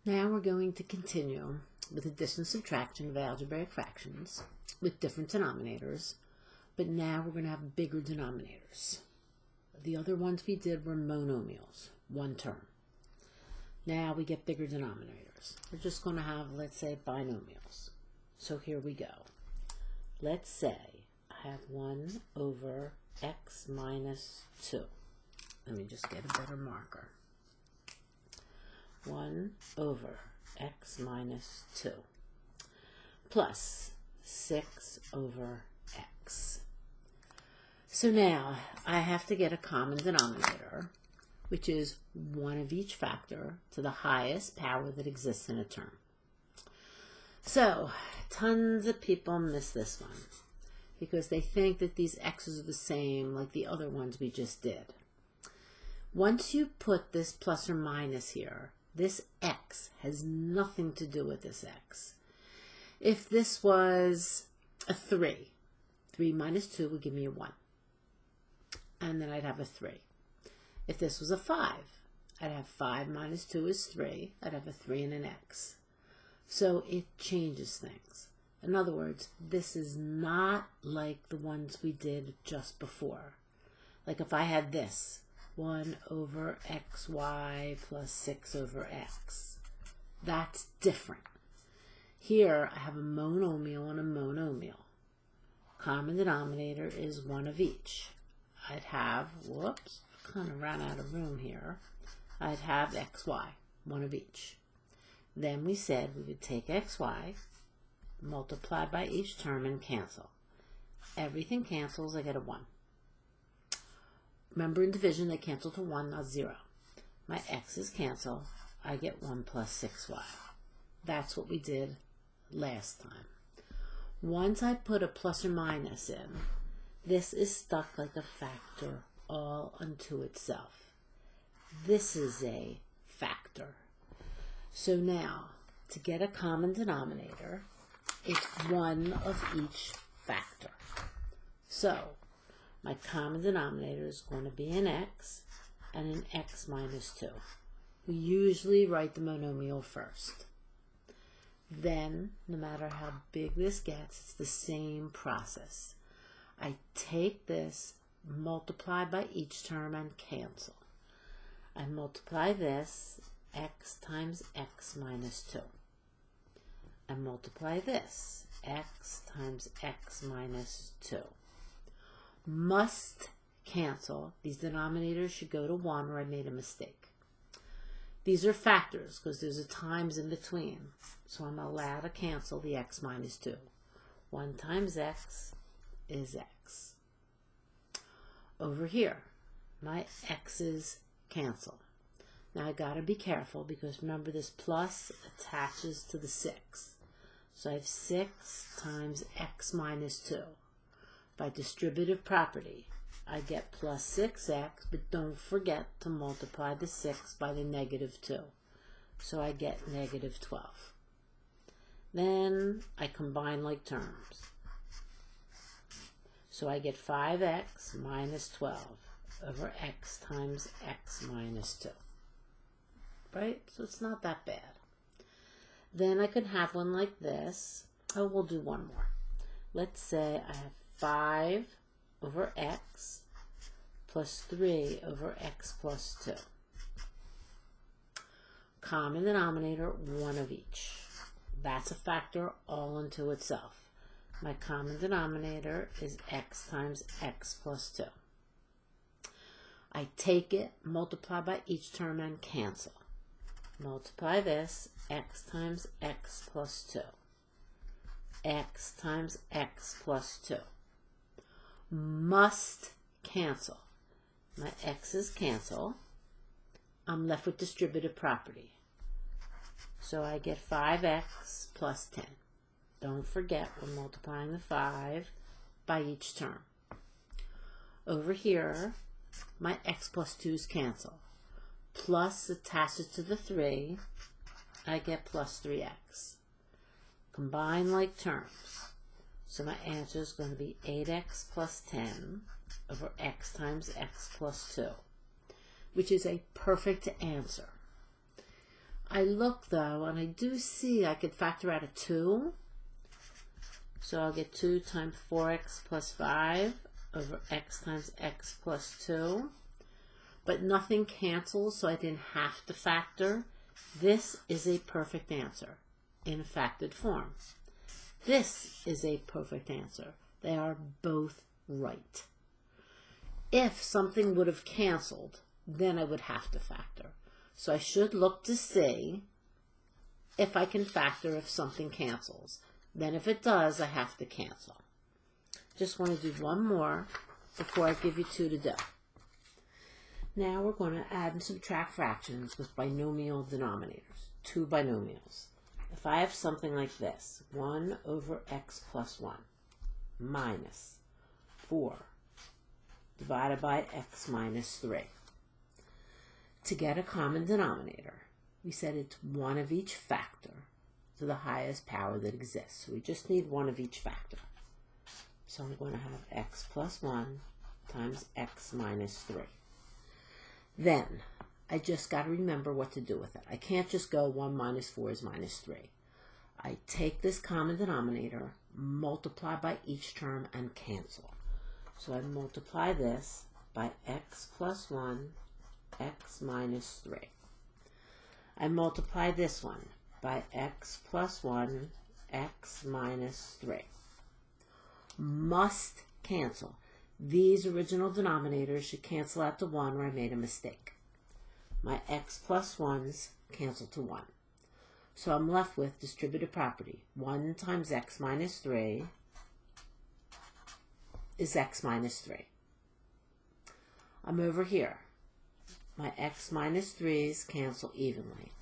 Now we're going to continue with addition and subtraction of algebraic fractions with different denominators, but now we're going to have bigger denominators. The other ones we did were monomials, one term. Now we get bigger denominators. We're just going to have, let's say, binomials. So here we go. Let's say I have 1 over x minus 2. Let me just get a better marker. 1 over x minus 2 plus 6 over x. So now I have to get a common denominator, which is one of each factor to the highest power that exists in a term. So tons of people miss this one because they think that these x's are the same like the other ones we just did. Once you put this plus or minus here, this x has nothing to do with this x. If this was a 3 minus 2 would give me a 1. And then I'd have a 3. If this was a 5, I'd have 5 minus 2 is 3. I'd have a 3 and an x. So it changes things. In other words, this is not like the ones we did just before. Like if I had this, 1 over xy plus 6 over x. That's different. Here I have a monomial and a monomial. Common denominator is one of each. I'd have, whoops, kind of ran out of room here. I'd have xy, one of each. Then we said we would take xy, multiply by each term, and cancel. Everything cancels, I get a 1. Remember in division they cancel to 1, not 0. My x's cancel, I get 1 plus 6y. That's what we did last time. Once I put a plus or minus in, this is stuck like a factor all unto itself. This is a factor. So now, to get a common denominator, it's one of each factor. So, my common denominator is going to be an x and an x minus 2. We usually write the monomial first. Then, no matter how big this gets, it's the same process. I take this, multiply by each term, and cancel. I multiply this, x times x minus 2. I multiply this, x times x minus 2. Must cancel. These denominators should go to 1 or I made a mistake. These are factors because there's a times in between. So I'm allowed to cancel the x minus 2. 1 times x is x. Over here, my x's cancel. Now I gotta be careful because remember this plus attaches to the 6. So I have 6 times x minus 2. By distributive property, I get plus 6x, but don't forget to multiply the 6 by the negative 2. So I get negative 12. Then I combine like terms. So I get 5x minus 12 over x times x minus 2. Right? So it's not that bad. Then I could have one like this. Oh, we'll do one more. Let's say I have 5 over x plus 3 over x plus 2. Common denominator, one of each. That's a factor all unto itself. My common denominator is x times x plus 2. I take it, multiply by each term, and cancel. Multiply this, x times x plus 2. X times x plus 2. Must cancel. My x's cancel. I'm left with distributive property. So I get 5x plus 10. Don't forget we're multiplying the 5 by each term. Over here, my x plus 2's cancel. Plus attaches to the 3, I get plus 3x. Combine like terms. So my answer is going to be 8x plus 10 over x times x plus 2, which is a perfect answer. I look though, and I do see I could factor out a 2. So I'll get 2 times 4x plus 5 over x times x plus 2. But nothing cancels, so I didn't have to factor. This is a perfect answer in a factored form. This is a perfect answer. They are both right. If something would have canceled, then I would have to factor. So I should look to see if I can factor if something cancels. Then if it does, I have to cancel. Just want to do one more before I give you 2 to do. Now we're going to add and subtract fractions with binomial denominators, 2 binomials. If I have something like this, 1 over x plus 1 minus 4 divided by x minus 3. To get a common denominator, we said it's 1 of each factor to the highest power that exists. So we just need 1 of each factor. So I'm going to have x plus 1 times x minus 3. Then, I just got to remember what to do with it. I can't just go 1 minus 4 is minus 3. I take this common denominator, multiply by each term, and cancel. So I multiply this by x plus 1, x minus 3. I multiply this one by x plus 1, x minus 3. Must cancel. These original denominators should cancel out to 1 where I made a mistake. My x plus 1's cancel to 1. So I'm left with distributive property. 1 times x minus 3 is x minus 3. I'm over here. My x minus 3's cancel evenly.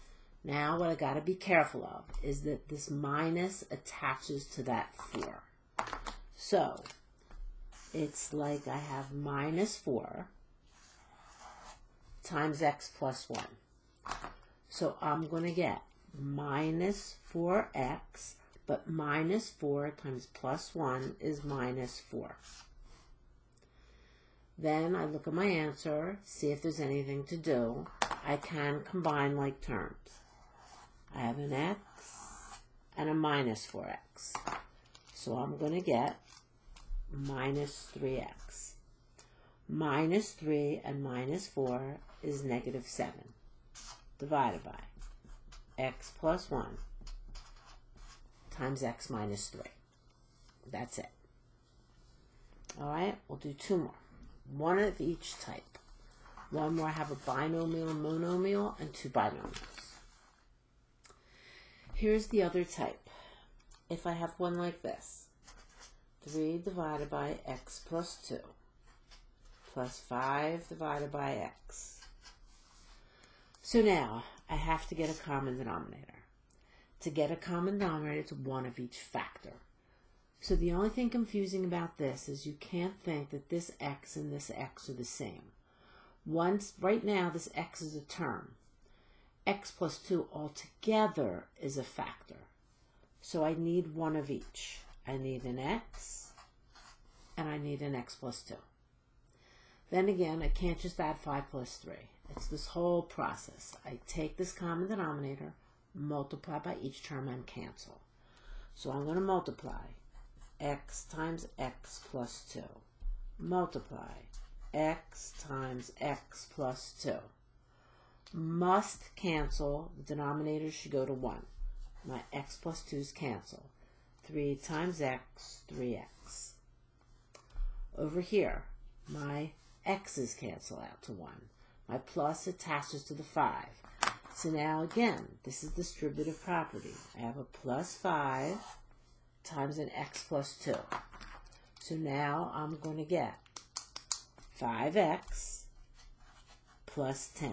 Now what I got to be careful of is that this minus attaches to that 4. So it's like I have minus 4 times x plus 1. So I'm going to get minus 4x, but minus 4 times plus 1 is minus 4. Then I look at my answer, see if there's anything to do. I can combine like terms. I have an x and a minus 4x. So I'm going to get minus 3x. Minus 3 and minus 4 is negative 7 divided by x plus 1 times x minus 3. That's it. Alright, we'll do 2 more. 1 of each type. One where I have a binomial, monomial, and 2 binomials. Here's the other type. If I have one like this, 3 divided by x plus 2 plus 5 divided by x. So now I have to get a common denominator. To get a common denominator, it's 1 of each factor. So the only thing confusing about this is you can't think that this x and this x are the same. Right now, this x is a term. X plus 2 altogether is a factor. So I need 1 of each. I need an x, and I need an x plus 2. Then again, I can't just add 5 plus 3. It's this whole process. I take this common denominator, multiply by each term, and cancel. So I'm going to multiply x times x plus 2. Multiply x times x plus 2. Must cancel. The denominators should go to 1. My x plus 2's cancel. 3 times x, 3x. Over here, my x's cancel out to 1. My plus attaches to the 5. So now again, this is distributive property. I have a plus 5 times an x plus 2. So now I'm going to get 5x plus 10.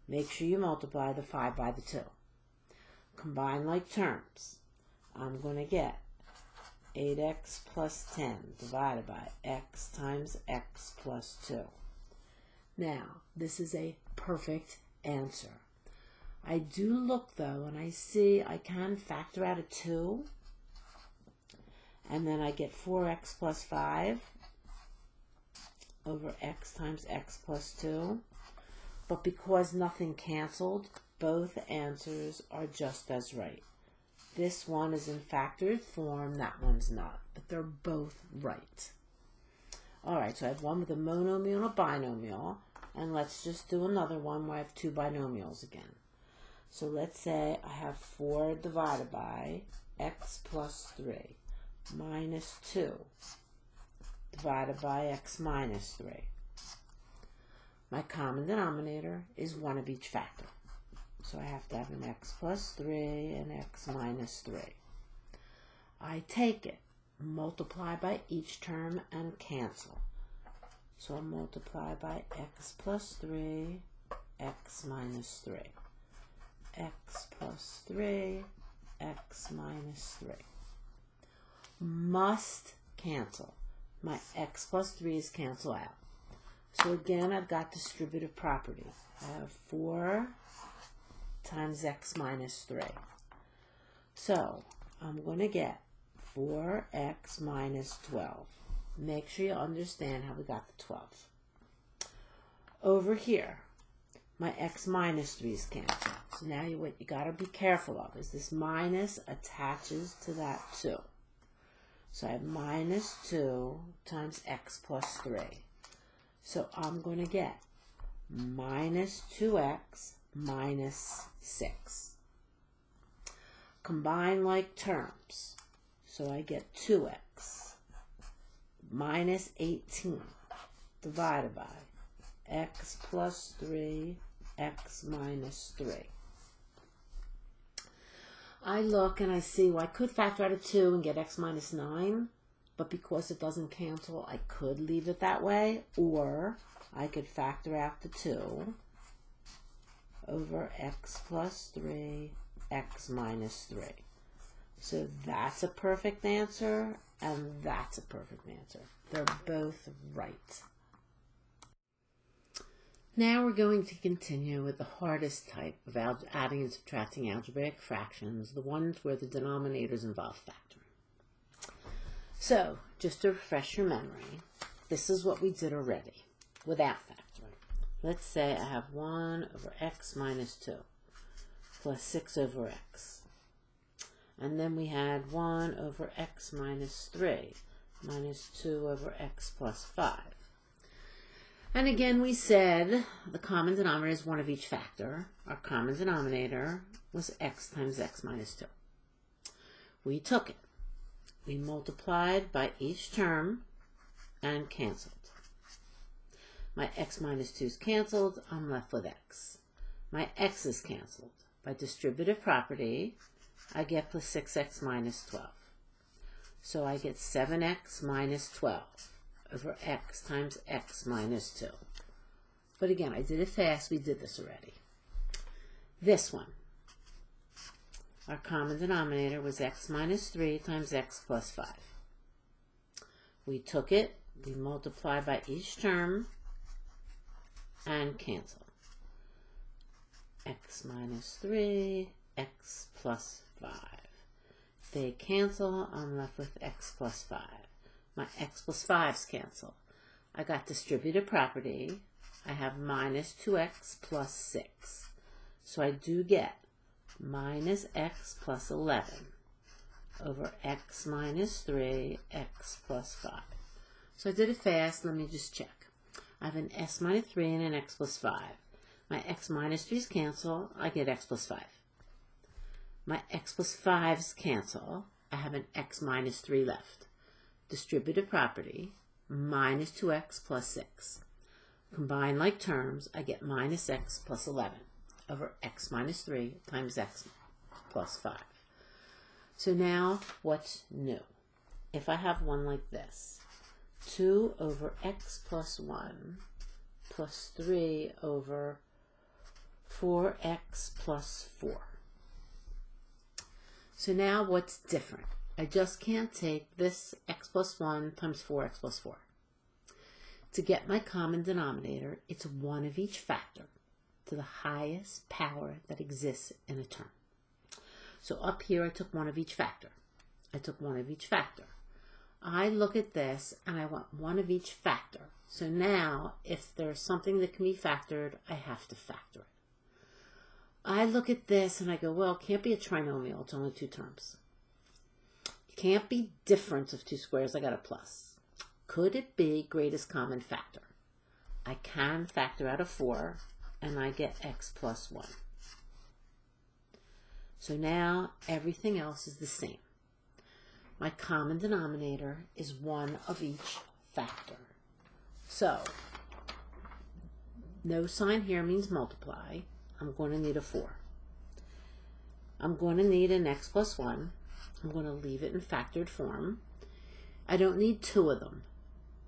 Make sure you multiply the 5 by the 2. Combine like terms. I'm going to get 8x plus 10 divided by x times x plus 2. Now, this is a perfect answer. I do look, though, and I see I can factor out a 2. And then I get 4x plus 5 over x times x plus 2. But because nothing canceled, both answers are just as right. This one is in factored form, that one's not, but they're both right. All right, so I have one with a monomial and a binomial, and let's just do another one where I have two binomials again. So let's say I have 4 divided by x plus 3 minus 2 divided by x minus 3. My common denominator is one of each factor. So I have to have an x plus 3 and x minus 3. I take it, multiply by each term, and cancel. So I'll multiply by x plus 3, x minus 3. X plus 3, x minus 3. Must cancel. My x plus 3's cancel out. So again, I've got distributive property. I have 4 times x minus 3. So I'm going to get 4x minus 12. Make sure you understand how we got the 12. Over here, my x minus 3 is canceled. So now what you got to be careful of is this minus attaches to that 2. So I have minus 2 times x plus 3. So I'm going to get minus 2x minus 6. Combine like terms. So I get 2x minus 18 divided by x plus 3, x minus 3. I look and I see, well, I could factor out a 2 and get x minus 9, but because it doesn't cancel, I could leave it that way, or I could factor out the 2 over x plus 3, x minus 3. So that's a perfect answer, and that's a perfect answer. They're both right. Now we're going to continue with the hardest type of adding and subtracting algebraic fractions, the ones where the denominators involve factoring. So, just to refresh your memory, this is what we did already without factoring. Let's say I have 1 over x minus 2 plus 6 over x. And then we had 1 over x minus 3 minus 2 over x plus 5. And again, we said the common denominator is one of each factor. Our common denominator was x times x minus 2. We took it. We multiplied by each term and canceled. My x minus 2 is canceled. I'm left with x. My x is canceled. By distributive property, I get plus 6x minus 12. So I get 7x minus 12 over x times x minus 2. But again, I did it fast. We did this already. This one, our common denominator was x minus 3 times x plus 5. We took it, we multiplied by each term, and cancel. X minus 3, x plus 5. They cancel, I'm left with x plus 5. My x plus 5's cancel. I got distributive property. I have minus 2x plus 6. So I do get minus x plus 11 over x minus 3, x plus 5. So I did it fast. Let me just check. I have an s minus 3 and an x plus 5. My x minus 3's cancel. I get x plus 5. My x plus 5's cancel. I have an x minus 3 left. Distributive property, minus 2x plus 6. Combine like terms, I get minus x plus 11 over x minus 3 times x plus 5. So now, what's new? If I have one like this, 2 over x plus 1 plus 3 over 4x plus 4. So now what's different? I just can't take this x plus 1 times 4x plus 4. To get my common denominator, it's one of each factor to the highest power that exists in a term. So up here, I took one of each factor. I took one of each factor. I look at this, and I want one of each factor. So now, if there's something that can be factored, I have to factor it. I look at this and I go, well, it can't be a trinomial. It's only 2 terms. It can't be difference of 2 squares. I got a plus. Could it be greatest common factor? I can factor out a 4, and I get x plus 1. So now everything else is the same. My common denominator is 1 of each factor. So, no sign here means multiply. I'm going to need a 4. I'm going to need an x plus 1. I'm going to leave it in factored form. I don't need 2 of them,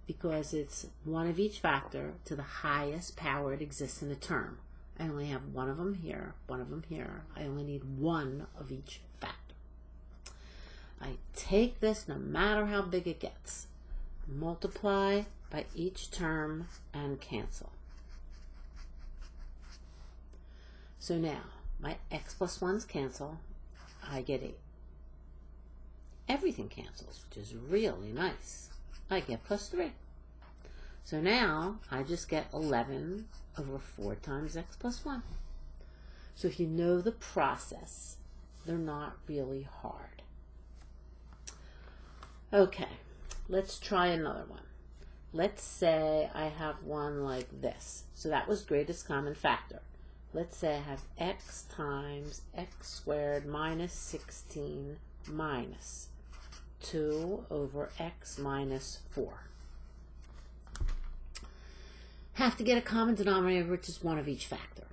because it's 1 of each factor to the highest power it exists in a term. I only have 1 of them here, 1 of them here. I only need 1 of each factor. I take this, no matter how big it gets, multiply by each term and cancel. So now, my x plus 1's cancel. I get 8. Everything cancels, which is really nice. I get plus 3. So now I just get 11 over 4 times x plus 1. So if you know the process, they're not really hard. Okay, let's try another one. Let's say I have one like this. So that was greatest common factor. Let's say I have x times x squared minus 16 minus 2 over x minus 4. Have to get a common denominator, which is 1 of each factor.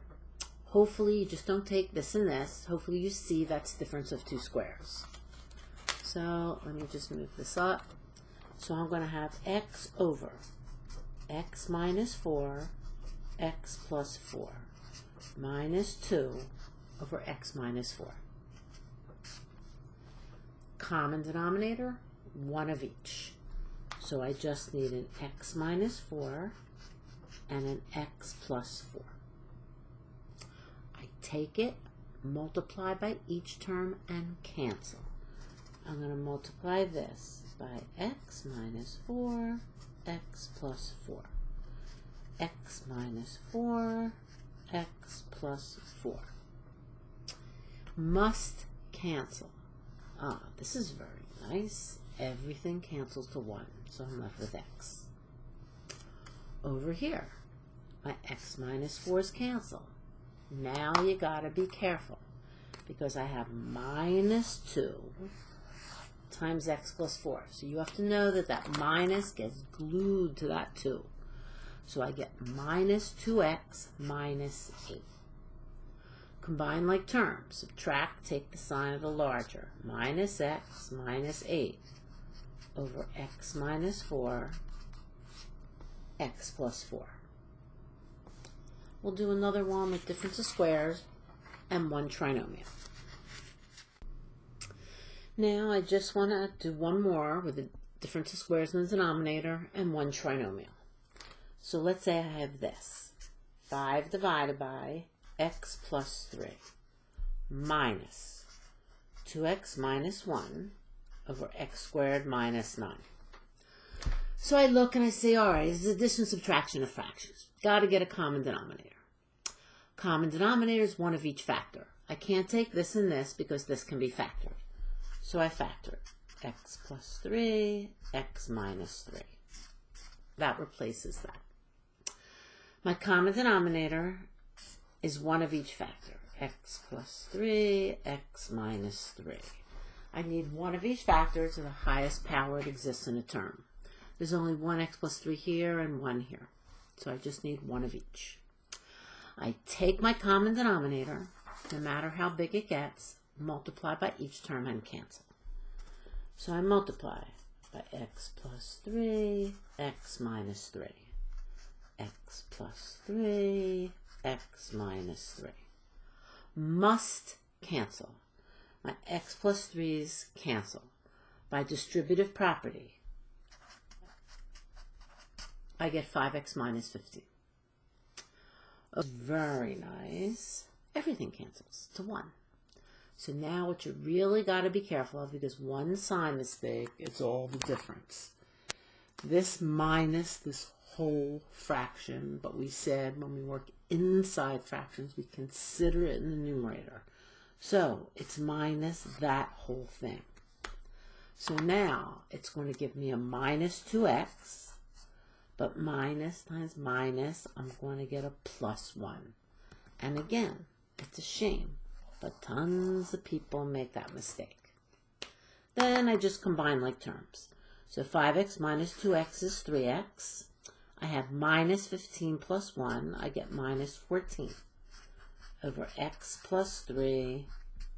Hopefully you just don't take this and this. Hopefully you see that's difference of 2 squares. So let me just move this up. So I'm going to have x over x minus 4, x plus 4, minus 2 over x minus 4. Common denominator, 1 of each. So I just need an x minus 4 and an x plus 4. I take it, multiply by each term, and cancel. I'm going to multiply this by x minus 4, x plus 4. X minus 4, x plus 4. Must cancel. Ah, this is very nice. Everything cancels to 1, so I'm left with x. Over here, my x minus 4's cancel. Now you gotta be careful, because I have minus 2 times x plus 4. So you have to know that that minus gets glued to that 2. So I get minus 2x minus 8. Combine like terms. Subtract, take the sign of the larger. Minus x minus 8 over x minus 4, x plus 4. We'll do another one with difference of squares and one trinomial. Now I just want to do one more with the difference of squares in the denominator and one trinomial. So let's say I have this. 5 divided by x plus 3 minus 2x minus 1 over x squared minus 9. So I look and I say, all right, this is addition, subtraction of fractions. Got to get a common denominator. Common denominator is 1 of each factor. I can't take this and this because this can be factored. So I factor x plus 3, x minus 3. That replaces that. My common denominator is 1 of each factor. X plus 3, x minus 3. I need 1 of each factor to the highest power that exists in a term. There's only 1 x plus 3 here and 1 here. So I just need 1 of each. I take my common denominator, no matter how big it gets, multiply by each term and cancel. So I multiply by x plus 3, x minus 3. X plus 3, x minus 3. Must cancel. My x plus 3's cancel. By distributive property, I get 5x minus 15. Oh, very nice. Everything cancels to 1. So now what you really got to be careful of, because one sign this big, it's all the difference. This minus this whole fraction, but we said when we work inside fractions, we consider it in the numerator. So it's minus that whole thing. So now it's going to give me a minus 2x, but minus times minus, I'm going to get a plus 1. And again, it's a shame, but tons of people make that mistake. Then I just combine like terms. So 5x minus 2x is 3x. I have minus 15 plus 1. I get minus 14 over x plus 3,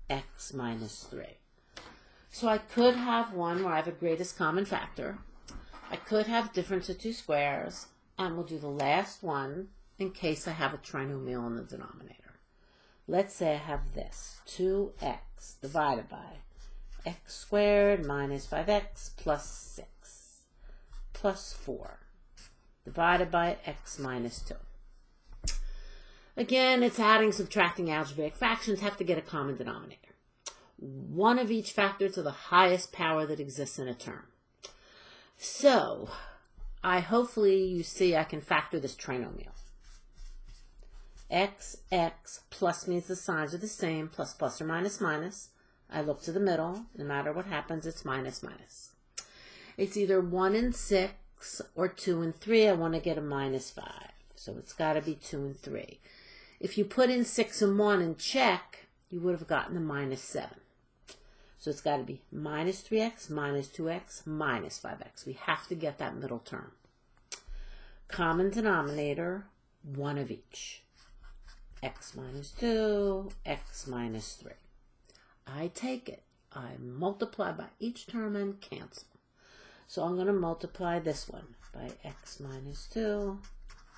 x minus 3. So I could have one where I have a greatest common factor. I could have difference of two squares, and we'll do the last one in case I have a trinomial in the denominator. Let's say I have this, 2x divided by x squared minus 5x plus 6 plus 4 divided by x minus 2. Again, it's adding, subtracting algebraic fractions, have to get a common denominator. One of each factor to the highest power that exists in a term. So, hopefully you see I can factor this trinomial. X plus means the signs are the same, plus or minus minus. I look to the middle. No matter what happens, it's minus minus. It's either 1 and 6 or 2 and 3. I want to get a minus 5. So it's got to be 2 and 3. If you put in 6 and 1 and check, you would have gotten a minus 7. So it's got to be minus 3x, minus 2x, minus 5x. We have to get that middle term. Common denominator, one of each. X minus 2, x minus 3. I take it. I multiply by each term and cancel. So I'm going to multiply this one by x minus 2,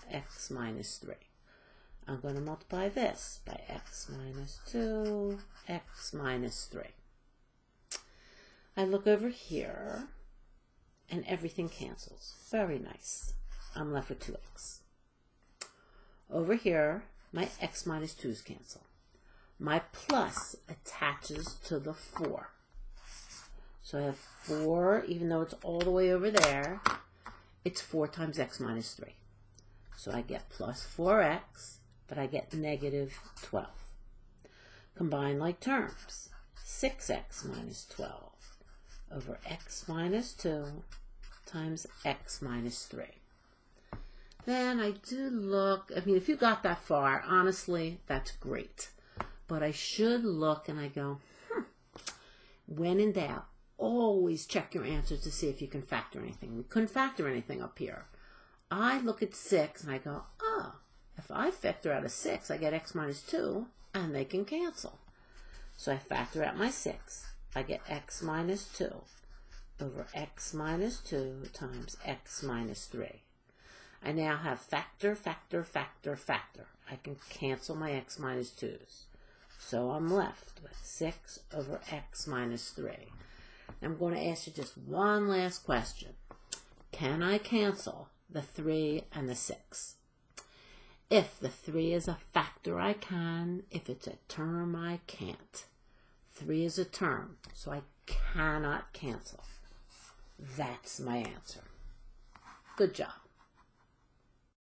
x minus 3. I'm going to multiply this by x minus 2, x minus 3. I look over here, and everything cancels. Very nice. I'm left with 2x. Over here, my x minus 2's cancel. My plus attaches to the 4. So I have 4, even though it's all the way over there, it's 4 times x minus 3. So I get plus 4x, but I get negative 12. Combine like terms. 6x minus 12 over x minus 2 times x minus 3. Then I do look, if you got that far, honestly, that's great. But I should look and I go, when in doubt, always check your answers to see if you can factor anything. We couldn't factor anything up here. I look at 6 and I go, if I factor out a 6, I get x minus 2, and they can cancel. So I factor out my 6. I get x minus 2 over x minus 2 times x minus 3. I now have factor, factor, factor, factor. I can cancel my x minus 2's. So I'm left with 6 over x minus 3. I'm going to ask you just one last question. Can I cancel the 3 and the 6? If the 3 is a factor, I can. If it's a term, I can't. 3 is a term, so I cannot cancel. That's my answer. Good job.